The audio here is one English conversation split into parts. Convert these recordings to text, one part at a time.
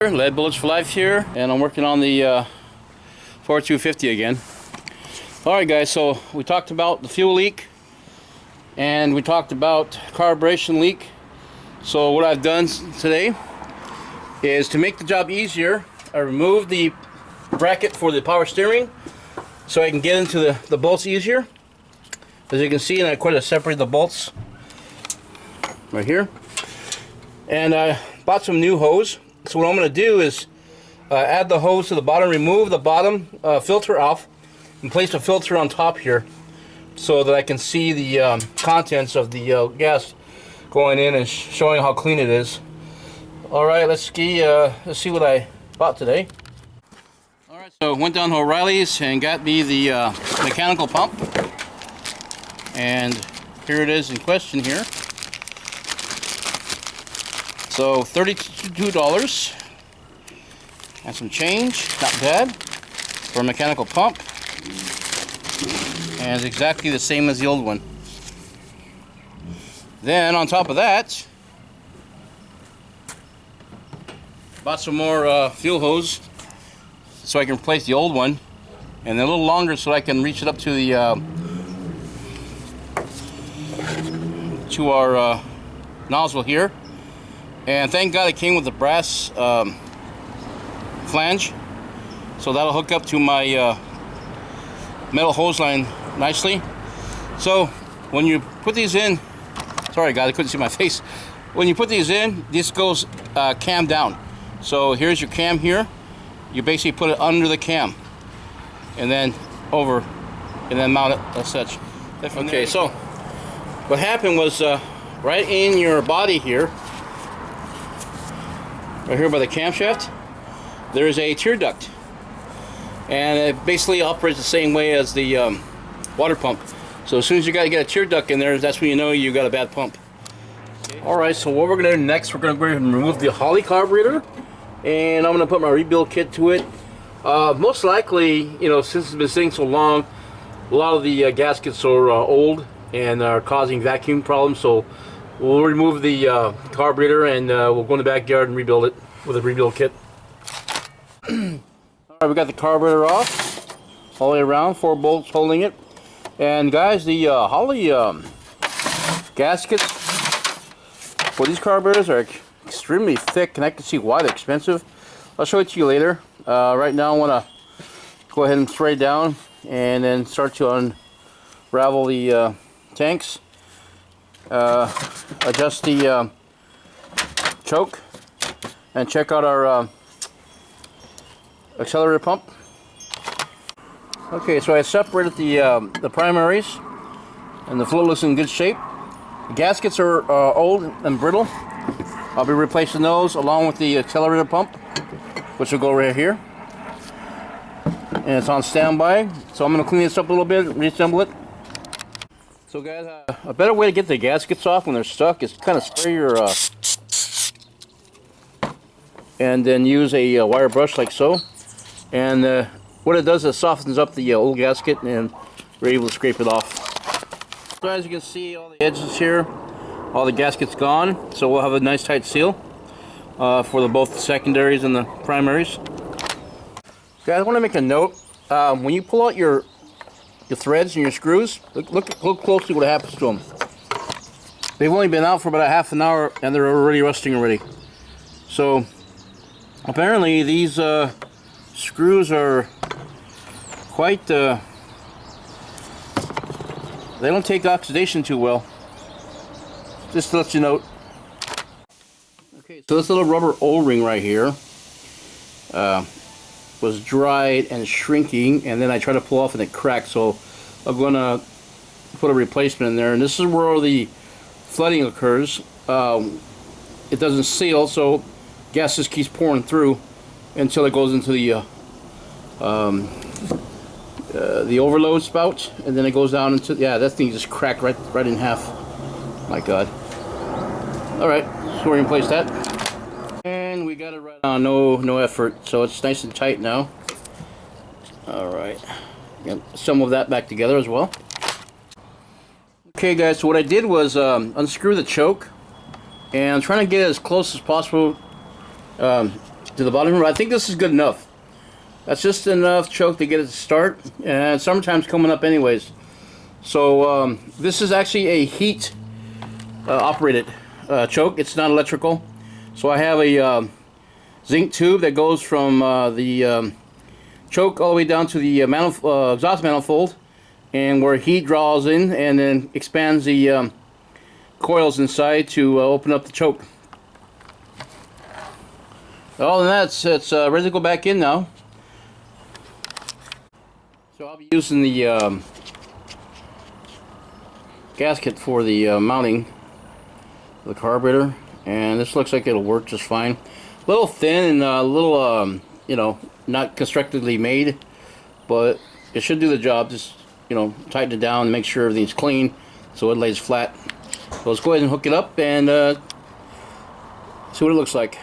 Lead Bullets for Life here, and I'm working on the Ford F-250 again. Alright guys, so we talked about the fuel leak and we talked about carburation leak. So what I've done today is to make the job easier, I removed the bracket for the power steering so I can get into the bolts easier. As you can see, and I quite separate the bolts right here. And I bought some new hose. So what I'm going to do is add the hose to the bottom, remove the bottom filter off, and place a filter on top here so that I can see the contents of the gas going in and showing how clean it is. Alright, let's see what I bought today. Alright, so went down to O'Reilly's and got me the mechanical pump. And here it is in question here. So $32 and some change, not bad, for a mechanical pump, and it's exactly the same as the old one. Then on top of that, bought some more fuel hose so I can replace the old one, and a little longer so I can reach it up to the to our nozzle here. And thank God it came with a brass flange, so that'll hook up to my metal hose line nicely. So when you put these in, sorry guys, I couldn't see my face. When you put these in, this goes cam down. So here's your cam here. You basically put it under the cam, and then over, and then mount it as such. Okay, so what happened was right in your body here, right here by the camshaft, there is a tear duct, and it basically operates the same way as the water pump. So as soon as you got to get a tear duct in there, that's when you know you got a bad pump. Okay. Alright, so what we're going to do next, we're going to go ahead and remove the Holley carburetor, and I'm going to put my rebuild kit to it. Most likely, you know, since it's been sitting so long, a lot of the gaskets are old and are causing vacuum problems, so we'll remove the carburetor and we'll go in the backyard and rebuild it with a rebuild kit. Alright, we got the carburetor off all the way around, 4 bolts holding it. And guys, the Holley gaskets for these carburetors are extremely thick, and I can see why they're expensive. I'll show it to you later. Right now I want to go ahead and spray down and then start to unravel the tanks. Adjust the choke and check out our accelerator pump. Okay, so I separated the primaries, and the fluid looks in good shape. The gaskets are old and brittle. I'll be replacing those along with the accelerator pump, which will go right here. And it's on standby, so I'm going to clean this up a little bit, reassemble it. So guys, a better way to get the gaskets off when they're stuck is kind of spray your and then use a wire brush like so. And what it does is it softens up the old gasket, and we're able to scrape it off. So as you can see, all the edges here, all the gaskets gone, so we'll have a nice tight seal for both the secondaries and the primaries. Guys, I want to make a note. When you pull out your threads and your screws, look closely what happens to them. They've only been out for about a half an hour and they're already rusting already. So apparently these screws are quite they don't take oxidation too well, just to let you know. Okay, so this little rubber O-ring right here was dried and shrinking, and then I tried to pull off and it cracked, so I'm going to put a replacement in there. And this is where the flooding occurs. It doesn't seal, so gas just keeps pouring through until it goes into the overload spout, and then it goes down into, yeah, that thing just cracked right in half. My God. Alright, so we're going to place that. And we got it right on, no effort, so it's nice and tight now. Alright, get some of that back together as well. Okay guys, so what I did was unscrew the choke, and I'm trying to get it as close as possible to the bottom. I think this is good enough. That's just enough choke to get it to start, and summertime's coming up anyways. So this is actually a heat operated choke. It's not electrical. So I have a zinc tube that goes from the choke all the way down to the exhaust manifold, and where heat draws in and then expands the coils inside to open up the choke. Other than that, it's ready to go back in now. So I'll be using the gasket for the mounting of the carburetor, and this looks like it'll work just fine. A little thin and a little, you know, not constructively made, but it should do the job. Just, you know, tighten it down and make sure everything's clean so it lays flat. So let's go ahead and hook it up and see what it looks like.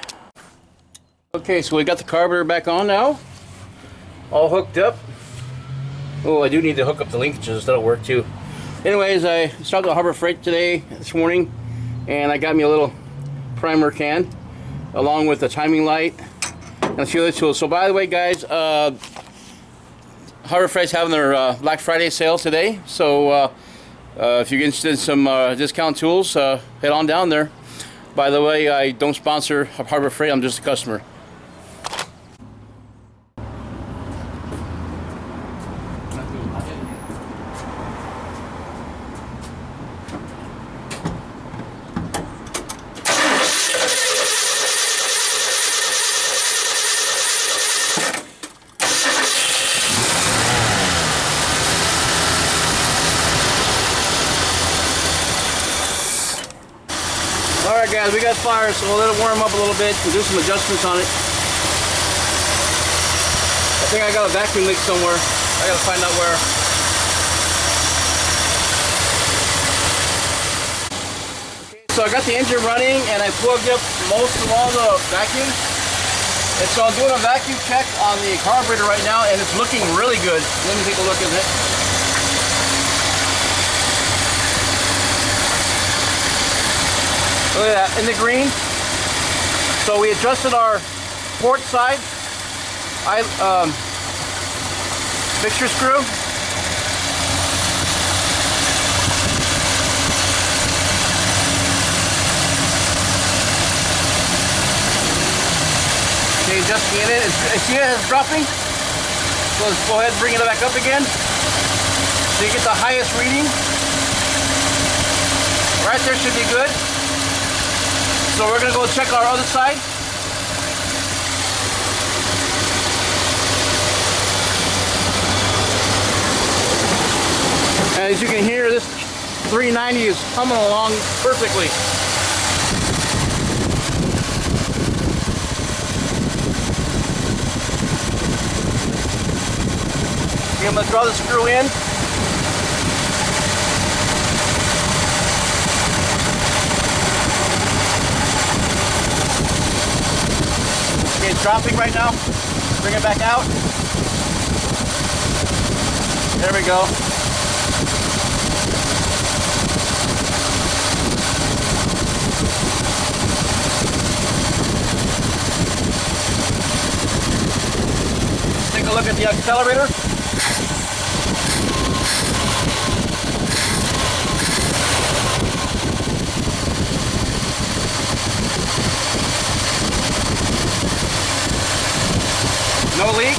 Okay, so we got the carburetor back on now, all hooked up. Oh, I do need to hook up the linkages. That'll work too. Anyways, I stopped at Harbor Freight this morning, and I got me a little primer can along with a timing light and a few other tools. So by the way, guys, Harbor Freight's having their Black Friday sale today. So if you're interested in some discount tools, head on down there. By the way, I don't sponsor Harbor Freight. I'm just a customer. Alright guys, we got fire, so we'll let it warm up a little bit and do some adjustments on it. I think I got a vacuum leak somewhere. I gotta find out where. Okay, so I got the engine running and I plugged up most of all the vacuums. And so I'm doing a vacuum check on the carburetor right now, and it's looking really good. Let me take a look at it. Look at that, in the green. So we adjusted our port side fixture screw. Okay, adjusting it in. See it's dropping? So let's go ahead and bring it back up again. So you get the highest reading. Right there should be good. So we're going to go check our other side. And as you can hear, this 390 is humming along perfectly. Okay, I'm going to draw the screw in. It's dropping right now. Bring it back out. There we go. Let's take a look at the accelerator. No leaks.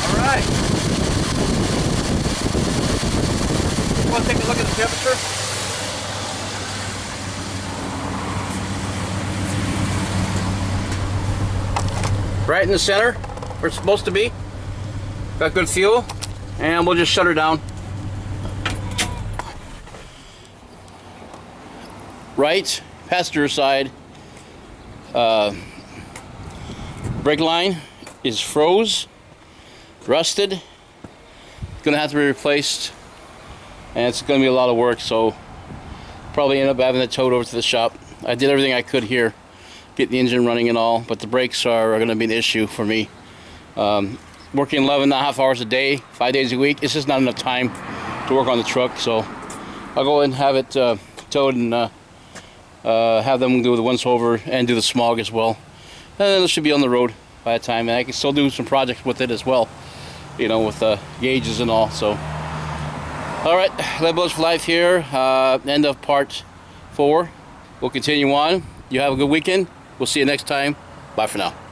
All right. Let's take a look at the temperature. Right in the center, where it's supposed to be. Got good fuel, and we'll just shut her down. Right passenger side brake line is froze, rusted, gonna have to be replaced, and it's gonna be a lot of work, so probably end up having it towed over to the shop. I did everything I could here, get the engine running and all, but the brakes are gonna be an issue for me. Working 11.5 hours a day, 5 days a week, it's just not enough time to work on the truck, so I'll go ahead and have it towed and have them do the once over and do the smog as well. And then it should be on the road by that time, and I can still do some projects with it as well, you know, with gauges and all. So all right, Lead Bullets for Life here, end of part 4. We'll continue on. You have a good weekend. We'll see you next time. Bye for now.